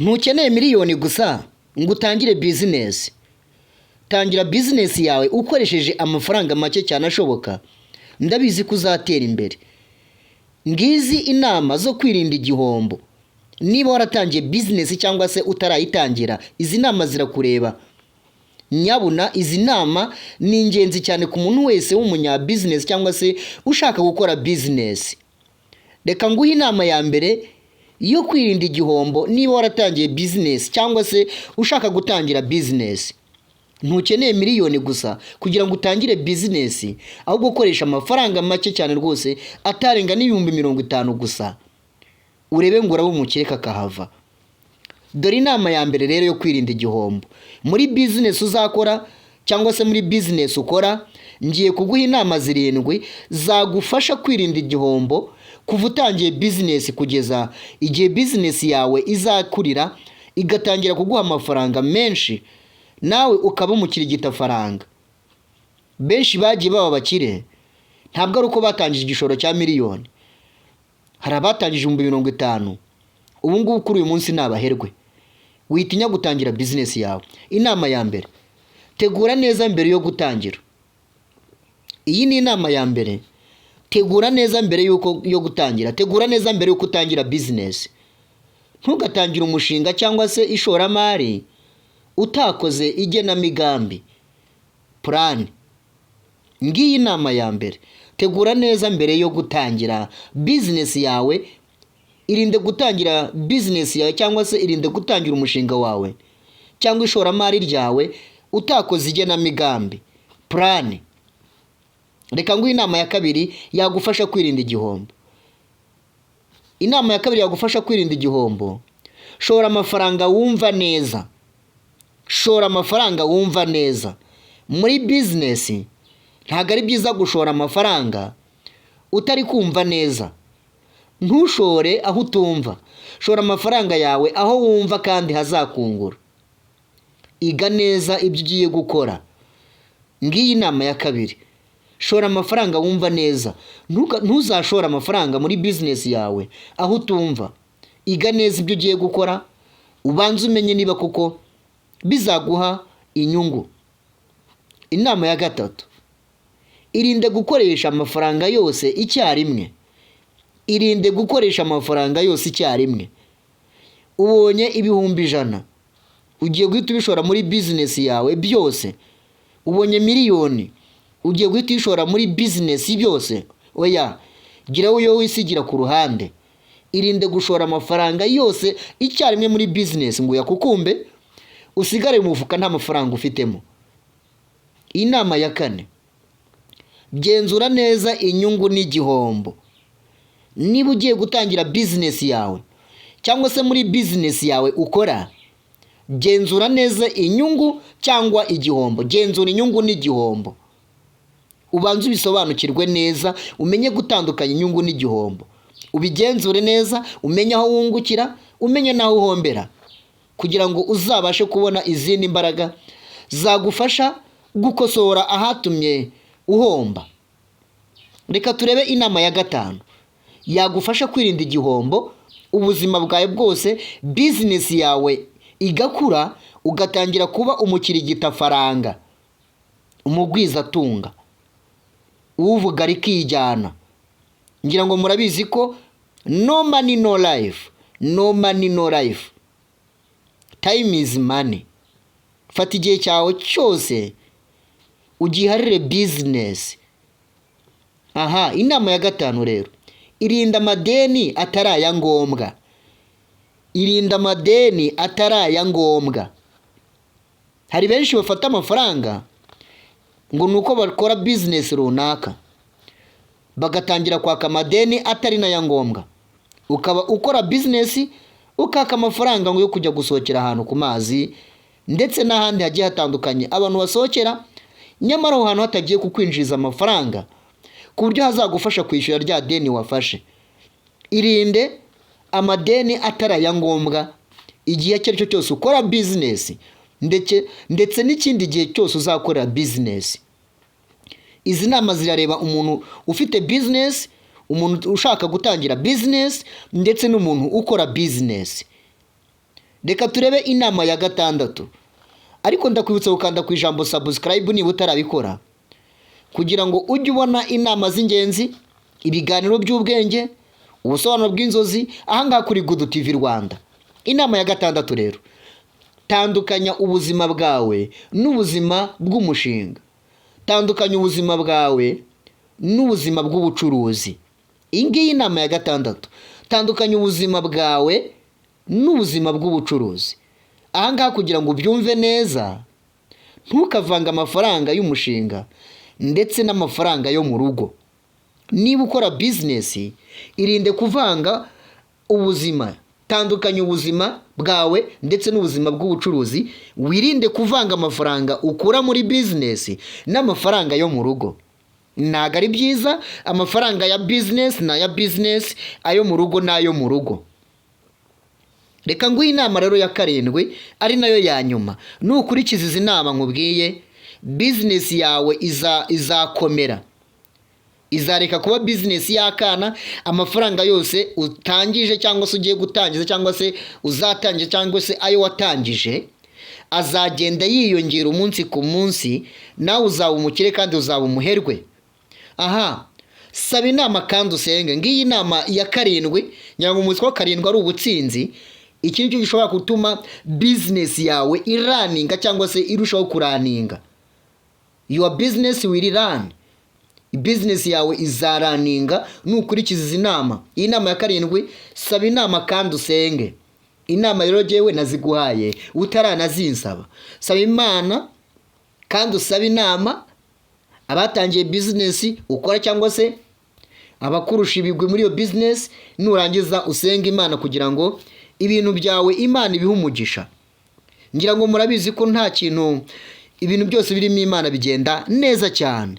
Ntukeneye miliyoni gusa ngo utangire business. Tangira business yawe ukoresheje amafaranga make cyane ashoboka. Ndabizi ko uzatera imbere. Ngizi inama zo kwirinda igihombo. Niba waratangiye business cyangwa se utarayitangira, izi nama zirakureba. Nyabuna izi nama ni ingenzi cyane ku muntu wese w'umunya business cyangwa se ushaka gukora business. Reka nguhe inama ya mbere yo kwirinda igihombo niba waratangiye business cyangwa se ushaka gutangira business. Ntukeneye miliyoni gusa kugira ngo utangire business, ahubwo ukoresha amafaranga make cyane rwose atarenga n'ibihumbi 50 gusa. Urebe ngo uraba umukire kakahava. Dore inama ya mbere rero yo kwirinda igihombo. Muri business uzakora cyangwa se muri business ukora, ngiye kuguha inama 7 zagufasha kwirinda igihombo kuva utangiye business kugeza igihe business yawe izakurira igatangira kuguha amafaranga menshi, nawe ukaba umukirigita faranga. Benshi bagiye baba bakire ntabwo ari uko batangije igishoro cya miliyoni. Hari abatangije 50,000. Ubu ngubu kuri uyu munsi nabaherwe. Witinya gutangira business yawe. Inama ya mbere, tegura neza mbere yo gutangira. Iyi ni inama ya mbere. Tegura neza mbere yo gutangira. Tegura neza mbere yo gutangira business. Ntugatangire umushinga cyangwa se ishoramari utakoze igenamigambi, plan. Ngiyi inama ya mbere. Tegura neza mbere yo gutangira business yawe. Irinde gutangira business yawe cyangwa se irinde gutangira umushinga wawe cyangwa ishoramari ryawe utakoze igenamigambi, plan. Reka nguhe inama ya kabiri yagufasha kwirinda igihombo. Inama ya kabiri yagufasha kwirinda igihombo: shora amafaranga wumva neza. Shora amafaranga wumva neza. Muri business ntabwo ari byiza gushora amafaranga utari kumva neza. Ntushore aho utumva. Shora amafaranga yawe aho wumva kandi hazakungura. Iga neza ibyo ugiye gukora. Ngiyi inama ya kabiri. Shora amafaranga wumva neza. Ntuzashora amafaranga muri business yawe aho utumva. Iga neza ibyo ugiye gukora, ubanze umenye niba kuko bizaguha inyungu. Inama ya gatatu, irinde gukoresha amafaranga yose icyarimwe. Irinde gukoresha amafaranga yose icyarimwe. Ubonye ibihumbi 100, ugiye guhita ubishora muri business yawe byose. Ubonye miliyoni, ugiye guhita ubishora muri business byose. Oya, gira uyo wisigira ku ruhande. Irinde gushora amafaranga yose icyarimwe muri business ngo yakukumbe usigare mu mufuka nta mafaranga ufitemo. Inama ya 4, genzura neza inyungu n'igihombo. Niba ugiye gutangira business yawe cyangwa se muri business yawe ukora, genzura neza inyungu cyangwa igihombo. Genzura inyungu n'igihombo. Ubanze ubisobanukirwe neza, umenye gutandukanya inyungu n'igihombo. Ubigenzure neza, umenye aho wungukira, umenye naho uhombera, kugira ngo uzabashe kubona izindi mbaraga zagufasha gukosora ahatumye uhomba. Reka turebe inama ya 5 yagufasha kwirinda igihombo ubuzima bwawe bwose, business yawe igakura, ugatangira kuba umukirigita faranga, umugwiza tunga, uvuga rikijyana. Ngira ngo murabizi ko no money no life. No money no life. Time is money. Fata igihe cyawe cyose ugiharire business. Aha, inama ya 5 rero, irinda amadeni ataraya ngombwa. Irinda amadeni ataraya ngombwa. Hari benshi bafata amafaranga ngo nuko bakora business runaka bagatangira kwaka amadeni atari na ya ngombwa. Ukaba ukora business ukaka amafaranga ngo yo kujya gusohokera ahantu ku mazi ndetse n'ahandi hagiye hatandukanye abantu basohokera, nyamara aho hantu hatagiye kukwinjiriza amafaranga ku buryo hazagufasha kwishyura rya deni wafashe. Irinde amadeni ataraya ngombwa igihe cyo cyose ukora business ndetse n'ikindi gihe cyose uzakorera business. Izi nama zirareba umuntu ufite business, umuntu ushaka gutangira business ndetse n'umuntu ukora business. Reka turebe inama ya gatandatu, ariko ndakwibutsa gukanda ku ijambo subscribe niba utarabikora, kugira ngo ujye ubona inama z'ingenzi, ibiganiro by'ubwenge, ubusobanuro bw'inzozi ahangaha kuri Good TV Rwanda. Inama ya gatandatu rero, tandukanya ubuzima bwawe n'ubuzima bw'umushinga. Tandukanya ubuzima bwawe n'ubuzima bw'ubucuruzi. Iyi ngiyi inama ya gatandatu, tandukanya ubuzima bwawe n'ubuzima bw'ubucuruzi. Ahangaha kugira ngo ubyumve neza, ntukavanga amafaranga y'umushinga ndetse n'amafaranga yo mu rugo. Niba ukora business, irinde kuvanga ubuzima. Tandukanya ubuzima bwawe ndetse n'ubuzima bw'ubucuruzi, wirinde kuvanga amafaranga ukura muri business n'amafaranga yo mu rugo. Ntago ari byiza, amafaranga ya business na ya business, ayo mu rugo n'ayo mu rugo. Reka nguhe inama rero ya karindwi, ari nayo ya nyuma. Nukurikiza izi nama nkubwiye, business yawe izakomera. Izareka kuba business y'akana. Amafaranga yose utangije cyangwa se ugiye gutangiza cyangwa se uzatangije cyangwa se ayo watangije, azagenda yiyongera umunsi ku munsi, nawe uzaba umukire kandi uzaba umuherwe. Aha, saba inama kandi usenge. Ngiyi inama ya karindwi, nyango umutwe wa karindwi ari ubutsinzi. Iki nicyo gishobora gutuma business yawe iraninga cyangwa se irushaho kuraninga. Your business will run. Business yawe izaraninga nukurikiza izi nama. Iyi nama ya karindwi, saba inama kandi usenge. Inama rero jewe naziguhaye utaranazinsaba. Saba Imana kandi usaba inama abatangiye business ukora cyangwa se abakurusha ibigwi muri iyo business. Nurangiza usenga Imana kugira ngo ibintu byawe Imana ibihe umugisha. Ngira ngo murabizi ko nta kintu, ibintu byose birimo Imana bigenda neza cyane.